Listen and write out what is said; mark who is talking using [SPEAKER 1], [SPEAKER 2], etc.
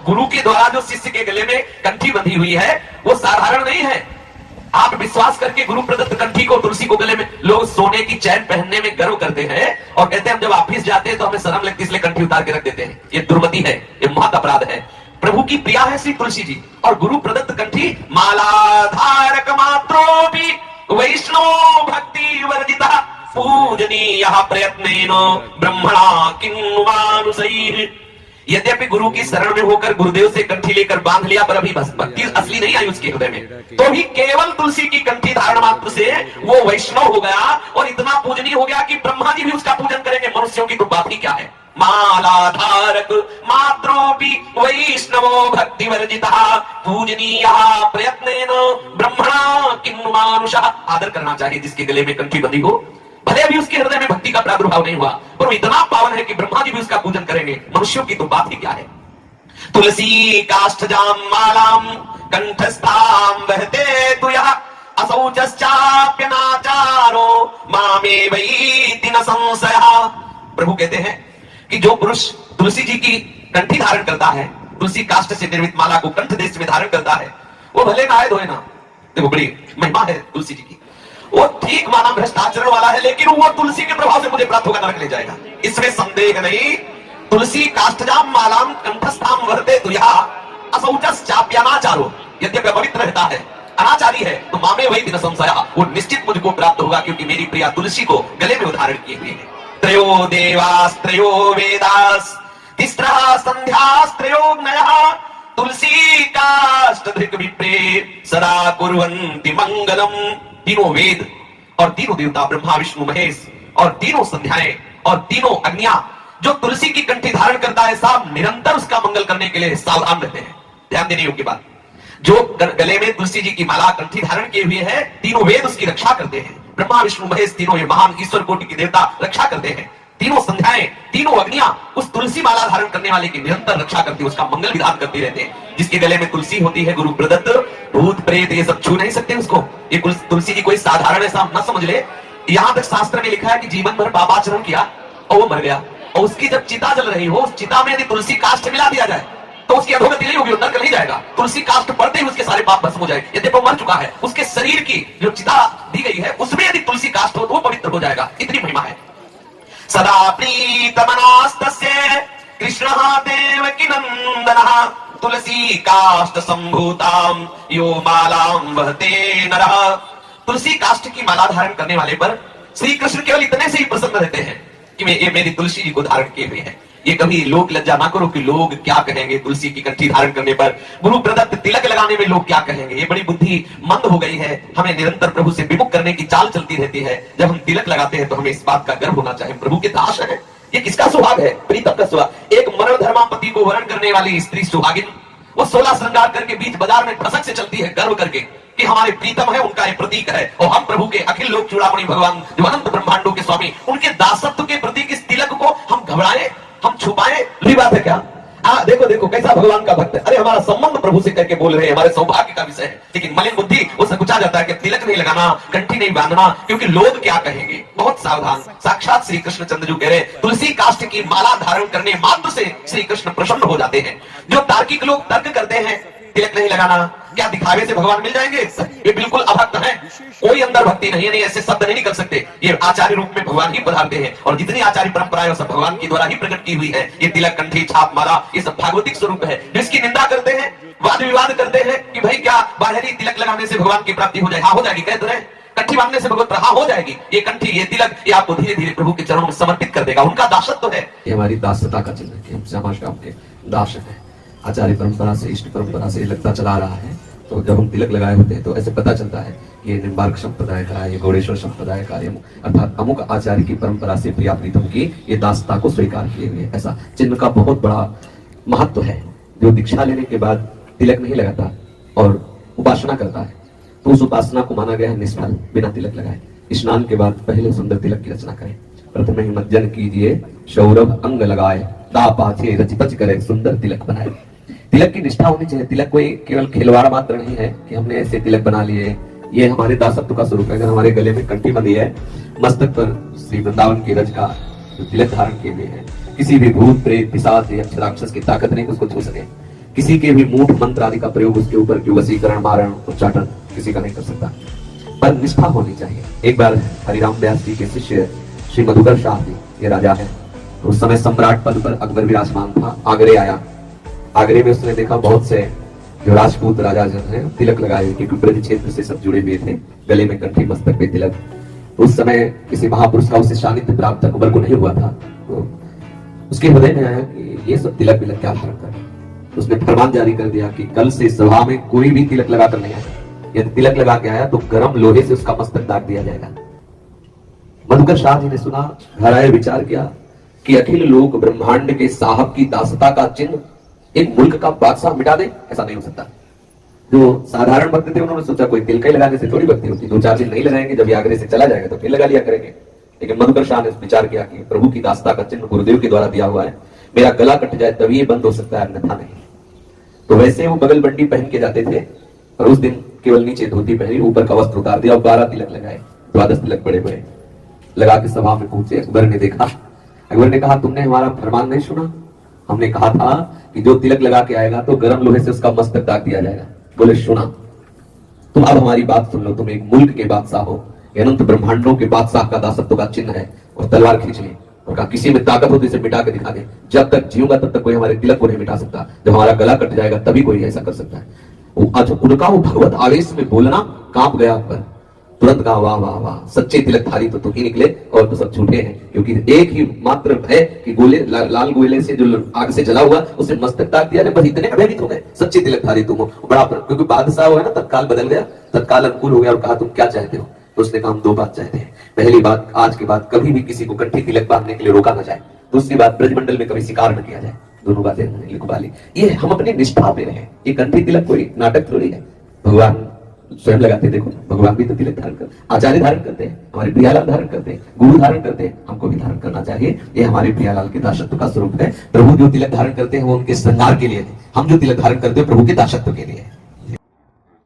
[SPEAKER 1] गुरु के द्वारा जो शिष्य के गले में कंठी बंधी हुई है वो साधारण नहीं है। आप विश्वास करके गुरु प्रदत्त कंठी को, तुलसी को गले में, लोग सोने की चैन पहनने में गर्व करते हैं और कहते हैं हम जब ऑफिस जाते हैं तो हमें शर्म लगती है इसलिए कंठी उतार के रख देते हैं। ये दुर्मति है, ये महत अपराध है। प्रभु की प्रिया है श्री तुलसी जी, और गुरु प्रदत्त कंठी मालाधारक मात्रोपि वैष्णव भक्ति वर्जिता पूजनीय प्रयत्नेन ब्रह्मणा किन्वानुसैः। यद्यपि गुरु की शरण में होकर गुरुदेव से कंठी लेकर बांध लिया, पर अभी भक्ति असली नहीं आई उसके हृदय में, तो भी केवल तुलसी की कंठी धारण मात्र से वो वैष्णव हो गया और इतना पूजनीय हो गया कि ब्रह्मा जी भी उसका पूजन करेंगे। मनुष्यों की तो बात ही क्या है। मालाधारक मात्रोपि वैष्णवो भक्ति वर्जिता पूजनीय प्रयत्नेन ब्रह्मणा किन्मानुषः। आदर करना चाहिए जिसके गले में कंठी बंधी हो, भले अभी उसके हृदय में भक्ति का प्रादुर्भाव नहीं हुआ, पर वो इतना पावन है कि ब्रह्मा जी भी उसका पूजन करेंगे। मनुष्यों की तो बात ही क्या है। तुलसी काष्ठजाम मालाम कंठस्थाम वहते तुयः असौचश्चाप्यनाचारो मामे वैति न संशयः। प्रभु कहते हैं कि जो पुरुष तुलसी जी की कंठी धारण करता है, तुलसी काष्ठ से निर्मित माला को कंठ देश में धारण करता है, वो भले नहाए धोए ना, देखो बड़ी महिमा है तुलसी जी की। वो ठीक माना भ्रष्ट आचरण वाला है, लेकिन वो तुलसी के प्रभाव से मुझे प्राप्त होकर नरक ले जाएगा, इसमें संदेह नहीं। तुलसी काष्ठजाम मालाम कंठस्थाम वरते तुयः असौचश्चाप्यनाचारो। यद्यपि पवित्र रहता है, अनाचारी है, तो मामे वही दिन संशयः, वो निश्चित मुझको प्राप्त होगा, क्योंकि मेरी प्रिया तुलसी को गले में धारण किए हुए है। त्रयो देवास्त्रयो वेदास तिस्रः संध्यास्त्रयोऽग्नयः तुलसी काष्ठधृक् विप्रे सदा कुर्वन्ति मंगलम। तीनों वेद और तीनों देवता ब्रह्मा विष्णु महेश और तीनों संध्याएं और तीनों अग्नियां जो तुलसी की कंठी धारण करता है, सब निरंतर उसका मंगल करने के लिए सावधान रहते हैं। ध्यान देने योग्य बात, जो गले में तुलसी जी की माला कंठी धारण किए हुए है, तीनों वेद उसकी रक्षा करते हैं। ब्रह्मा विष्णु महेश तीनों ये महान ईश्वर कोटि के देवता रक्षा करते हैं। तीनों संध्याएं, तीनों अग्नियां उस तुलसी माला धारण करने वाले की निरंतर रक्षा करती है, उसका मंगल विधान करते रहते हैं। जिसके गले में तुलसी होती है गुरु प्रदत्त, भूत प्रेत ये सब छू नहीं सकते उसको। ये तुलसी जी कोई साधारण ऐसा न समझ ले। यहां तक शास्त्र में लिखा है कि जीवन भर पापाचरण किया और वो मर गया, और उसकी जब चिता जल रही हो, उस चिता में यदि तुलसी काष्ठ मिला दिया जाए तो उसकी अधोगति नहीं होगी, वो नरक नहीं जाएगा। तुलसी काष्ठ पड़ते ही उसके सारे पाप भस्म हो जाएंगे। यदि वो मर चुका है, उसके शरीर की जो चिता दी गई है उसमें यदि तुलसी काष्ठ हो तो वो पवित्र हो जाएगा। इतनी महिमा है। सदा प्रीतमनास्तस्य कृष्णः देवकी नंदनः तुलसी काष्ठ संभूताम यो मालाम वहते नरः। तुलसी काष्ठ की माला धारण करने वाले पर श्री कृष्ण केवल इतने से ही प्रसन्न रहते हैं कि ये मेरी तुलसी जी को धारण किए हुए हैं। ये कभी लोक लज्जा ना करो कि लोग क्या कहेंगे तुलसी की कंठी धारण करने पर, गुरु प्रदत्त तिलक लगाने में लोग क्या कहेंगे। ये बड़ी बुद्धि मंद हो गई है। हमें निरंतर प्रभु से विमुख करने की चाल चलती रहती है। जब हम तिलक लगाते हैं तो हमें इस बात का गर्व होना चाहिए, प्रभु के दास है। ये किसका सुहाग है? प्रीतम का सुहाग। एक मरण धर्मापति को वरण करने वाली स्त्री सुहागिन, वो 16 श्रृंगार करके बीच बाजार में ठसक से चलती है गर्व करके कि हमारे प्रीतम है, उनका एक प्रतीक है। और हम प्रभु के अखिल लोक चूड़ामणि भगवान जो अनंत ब्रह्मांडों के स्वामी, उनके दासत्व के प्रतीक इस तिलक को हम घबराए, हम छुपाए, बुरी बात है क्या? देखो देखो कैसा भगवान का भक्त है। अरे हमारा संबंध प्रभु से करके बोल रहे हैं, हमारे सौभाग्य का विषय है। लेकिन मलिन बुद्धि उसे कुचा जाता है कि तिलक नहीं लगाना, कंठी नहीं बांधना, क्योंकि लोग क्या कहेंगे। बहुत सावधान। साक्षात श्री कृष्ण चंद्र जी कह रहे हैं, तुलसी काष्ठ की माला धारण करने मात्र से श्री कृष्ण प्रसन्न हो जाते हैं। जो तार्किक लोग तर्क करते हैं तिलक नहीं लगाना, क्या दिखावे से भगवान मिल जाएंगे, ये बिल्कुल अभक्त है। कोई अंदर भक्ति नहीं है, नहीं ऐसे शब्द नहीं निकल सकते। ये आचार्य रूप में भगवान ही पधारते हैं, और जितनी आचार्य परंपराएं सब भगवान की द्वारा ही प्रकट की हुई है। ये तिलक, कंठी, छाप, माला, ये सब भागवतिक स्वरूप है। जिसकी निंदा करते हैं, वाद विवाद करते हैं कि भाई क्या बाहरी तिलक लगाने से भगवान की प्राप्ति हो जाए। हाँ हो जाएगी, कह तो रहे। कंठी बांधने से भगवत हाँ हो जाएगी। ये कंठी, ये तिलक, ये आपको धीरे धीरे प्रभु के चरणों में समर्पित कर देगा। उनका दासत्व है। ये हमारी दासता का चिन्ह है। हम समाज का आपके दास है। आचार्य परंपरा से, इष्ट परंपरा से लगता चला रहा है। तो जब हम तिलक लगाए होते हैं तो ऐसे पता चलता है ये निम्बार्क संप्रदाय का, ये गौड़ेश्वर संप्रदाय का, अर्थात अमुक आचार्य की परंपरा से प्रिया प्रीतम की ये दासता को स्वीकार किए हुए। ऐसा चिन्ह का बहुत बड़ा महत्व है। जो दीक्षा लेने के बाद तिलक नहीं लगाता और उपासना करता है तो उस उपासना को माना गया है निष्फल, बिना तिलक लगाए। स्नान के बाद पहले सुंदर तिलक की रचना करें। प्रथम ही मज्जन कीजिए, सौरभ अंग लगाए, दा पाछे रचिपच करे, सुंदर तिलक बनाए। तिलक की निष्ठा होनी चाहिए। तिलक कोई केवल खिलवाड़ मात्र नहीं है कि हमने ऐसे तिलक बना लिए। ये हमारे दासत्व का स्वरूप है। अगर हमारे गले में कंठी बंधी है, मस्तक पर श्री वृंदावन की रज का जो तिलक धारण किए हुए हैं, किसी भी भूत प्रेत पिशाच या राक्षस की ताकत नहीं उसको छू सके। किसी के भी मूठ मंत्र आदि का प्रयोग उसके ऊपर क्यों वसीकरण मारण उच्चाटन किसी का नहीं कर सकता, पर निष्ठा होनी चाहिए। एक बार हरिराम व्यास जी के शिष्य श्री मधुकर शाह जी, ये राजा है, उस समय सम्राट पद पर अकबर विराजमान था, आगरे आया। आगरे में उसने देखा बहुत से जो राजपूत राजा जो है तिलक लगाए, क्योंकि ब्रज क्षेत्र से सब जुड़े हुए थे, गले में कंठी मस्तक पे तिलक। तो उस समय किसी महापुरुष का उससे सानिध्य प्राप्त अकबर को नहीं हुआ था, तो उसके हृदय में आया कि ये सब तिलक विलक क्या धारण कर। उसने फरमान जारी कर दिया कि कल से सभा में कोई भी तिलक लगा कर नहीं आया, यदि तिलक लगा के आया तो गर्म लोहे से उसका मस्तक दाग दिया जाएगा। मधुकर शाह जी ने सुना, घर आए, विचार किया कि अखिल लोक ब्रह्मांड के साहब की दासता का चिन्ह एक मुल्क का बादशाह मिटा दे, ऐसा नहीं हो सकता। जो साधारण भक्त थे उन्होंने सोचा कोई तिलक लगाने से थोड़ी भक्ति होती, 2-4 दिन नहीं लगाएंगे, जब ये आगरे से चला जाएगा तो फिर लगा लिया करेंगे। लेकिन मधुकर शाह ने विचार किया कि प्रभु की दासता का चिन्ह गुरुदेव के द्वारा दिया हुआ है, मेरा गला कट जाए तभी ये बंद हो सकता है, अन्यथा नहीं। तो वैसे वो बगल बंडी पहन के जाते थे, और उस दिन केवल नीचे धोती पहनी, ऊपर का वस्त्र उतार दिया और 12 तिलक लगाए, 12 तिलक बड़े बड़े लगा के सभा में पहुंचे। अकबर ने देखा, अकबर ने कहा तुमने हमारा फरमान नहीं सुना, हमने कहा था कि जो तिलक लगा के आएगा तो गर्म लोहे से उसका मस्तक दाग दिया जाएगा। बोले सुना, तुम अब हमारी बात सुन लो, तुम एक मुल्क के बादशाह हो, अनंत ब्रह्मांडों के बादशाह का दासत्व का चिन्ह है, और तलवार खींच ली और कहा किसी में ताकत हो तो इसे मिटा के दिखा दे, जब तक जीऊंगा तब तक कोई हमारे तिलक को नहीं मिटा सकता, जब हमारा गला कट जाएगा तभी कोई ऐसा कर सकता है। उनका वो भगवत आवेश में बोलना कांप गया अकबर, तुरंत कहा वाह वाह वाह, सच्चे तिलकधारी तो तुम ही निकले और तो सब झूठे हैं, क्योंकि एक ही मात्र है कि गोले लाल गोले से जो आग से जला हुआ उसे मस्तक दाग दिया, बस इतने भयभीत हो गए, सच्चे तिलकधारी तुम हो। बड़ा क्योंकि बादशाह है ना, तत्काल बदल गया, तत्काल अनुकूल हो गया और कहा तुम क्या चाहते हो। तो उसने कहा हम 2 बात चाहते हैं, पहली बात आज के बाद कभी भी किसी को कंठी तिलक बांधने के लिए रोका ना जाए, दूसरी बात ब्रजमंडल में कभी शिकार न किया जाए। दोनों बातें लिखवा ली। ये हम अपनी निष्ठा पे रहे, ये कंठी तिलक कोई नाटक थोड़ी है, भगवान स्वयं लगाते, देखो भगवान भी तो तिलक धारण करते, आचार्य धारण करते हैं, हमारे प्रियालाल धारण करते हैं, गुरु धारण करते हैं, हमको भी धारण करना चाहिए। ये हमारे प्रियालाल के दासत्व का स्वरूप है। प्रभु जो तिलक धारण करते हैं वो उनके श्रृंगार के लिए है, हम जो तिलक धारण करते हैं प्रभु के दासत्व के लिए है।